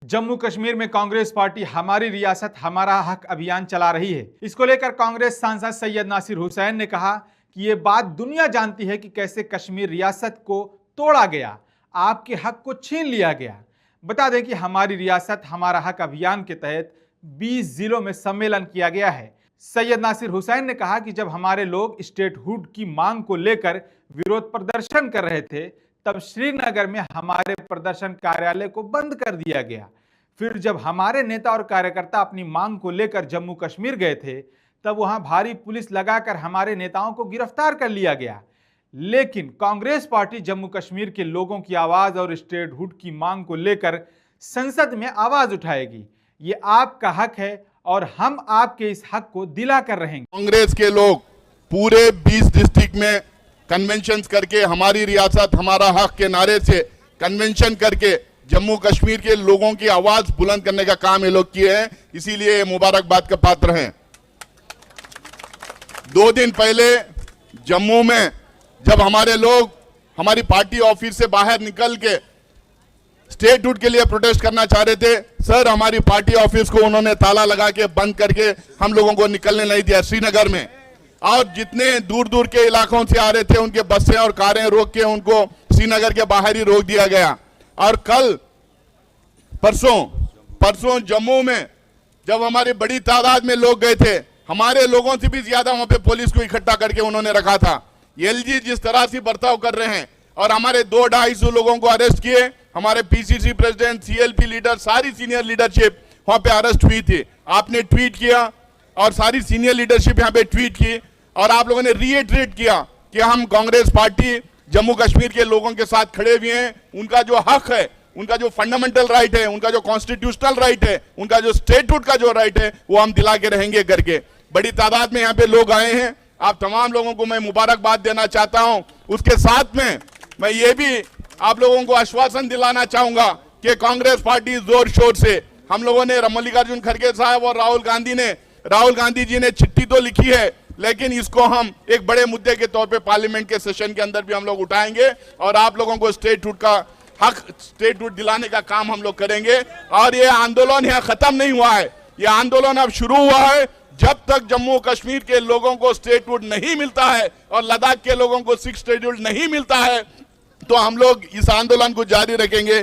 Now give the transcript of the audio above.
जम्मू कश्मीर में कांग्रेस पार्टी हमारी रियासत हमारा हक अभियान चला रही है। इसको लेकर कांग्रेस सांसद सैयद नासिर हुसैन ने कहा कि ये बात दुनिया जानती है कि कैसे कश्मीर रियासत को तोड़ा गया, आपके हक को छीन लिया गया। बता दें कि हमारी रियासत हमारा हक अभियान के तहत 20 जिलों में सम्मेलन किया गया है। सैयद नासिर हुसैन ने कहा कि जब हमारे लोग स्टेटहुड की मांग को लेकर विरोध प्रदर्शन कर रहे थे तब श्रीनगर में हमारे प्रदर्शन कार्यालय को बंद कर दिया गया। फिर जब हमारे नेता और कार्यकर्ता अपनी मांग को लेकर जम्मू कश्मीर गए थे तब वहां भारी पुलिस लगाकर हमारे नेताओं को गिरफ्तार कर लिया गया। लेकिन कांग्रेस पार्टी जम्मू कश्मीर के लोगों की आवाज और स्टेटहुड की मांग को लेकर संसद में आवाज उठाएगी। ये आपका हक है और हम आपके इस हक को दिला कर रहेंगे। कांग्रेस के लोग पूरे 20 डिस्ट्रिक्ट में कन्वेंशन करके हमारी रियासत हमारा हक के नारे से कन्वेंशन करके जम्मू कश्मीर के लोगों की आवाज बुलंद करने का काम ये लोग किए हैं, इसीलिए ये मुबारकबाद का पात्र हैं। 2 दिन पहले जम्मू में जब हमारे लोग हमारी पार्टी ऑफिस से बाहर निकल के स्टेटहुड के लिए प्रोटेस्ट करना चाह रहे थे, सर हमारी पार्टी ऑफिस को उन्होंने ताला लगा के बंद करके हम लोगों को निकलने नहीं दिया श्रीनगर में। और जितने दूर दूर के इलाकों से आ रहे थे उनके बसें और कारें रोक के उनको श्रीनगर के बाहर ही रोक दिया गया। और कल परसों जम्मू में जब हमारी बड़ी तादाद में लोग गए थे, हमारे लोगों से भी ज्यादा वहां पे पुलिस को इकट्ठा करके उन्होंने रखा था। एलजी जिस तरह से बर्ताव कर रहे हैं और हमारे 200-250 लोगों को अरेस्ट किए, हमारे पीसीसी प्रेसिडेंट, सीएलपी लीडर, सारी सीनियर लीडरशिप वहां पे अरेस्ट हुई थी। आपने ट्वीट किया और सारी सीनियर लीडरशिप यहाँ पे ट्वीट की और आप लोगों ने रीइटरेट किया कि हम कांग्रेस पार्टी जम्मू कश्मीर के लोगों के साथ खड़े हुए हैं। उनका जो हक है, उनका जो फंडामेंटल राइट है, उनका जो कॉन्स्टिट्यूशनल राइट है, उनका जो स्टेटहुड का जो राइट है वो हम दिला के रहेंगे करके बड़ी तादाद में यहाँ पे लोग आए हैं। आप तमाम लोगों को मैं मुबारकबाद देना चाहता हूं। उसके साथ में मैं ये भी आप लोगों को आश्वासन दिलाना चाहूंगा कि कांग्रेस पार्टी जोर शोर से हम लोगों ने मल्लिकार्जुन खड़गे साहब और राहुल गांधी जी ने चिट्ठी तो लिखी है, लेकिन इसको हम एक बड़े मुद्दे के तौर पे पार्लियामेंट के सेशन के अंदर भी हम लोग उठाएंगे और आप लोगों को स्टेटहुड का हक, स्टेटहुड दिलाने का काम हम लोग करेंगे। और ये आंदोलन यहाँ खत्म नहीं हुआ है, ये आंदोलन अब शुरू हुआ है। जब तक जम्मू कश्मीर के लोगों को स्टेटहुड नहीं मिलता है और लद्दाख के लोगों को 6 शेड्यूल नहीं मिलता है तो हम लोग इस आंदोलन को जारी रखेंगे।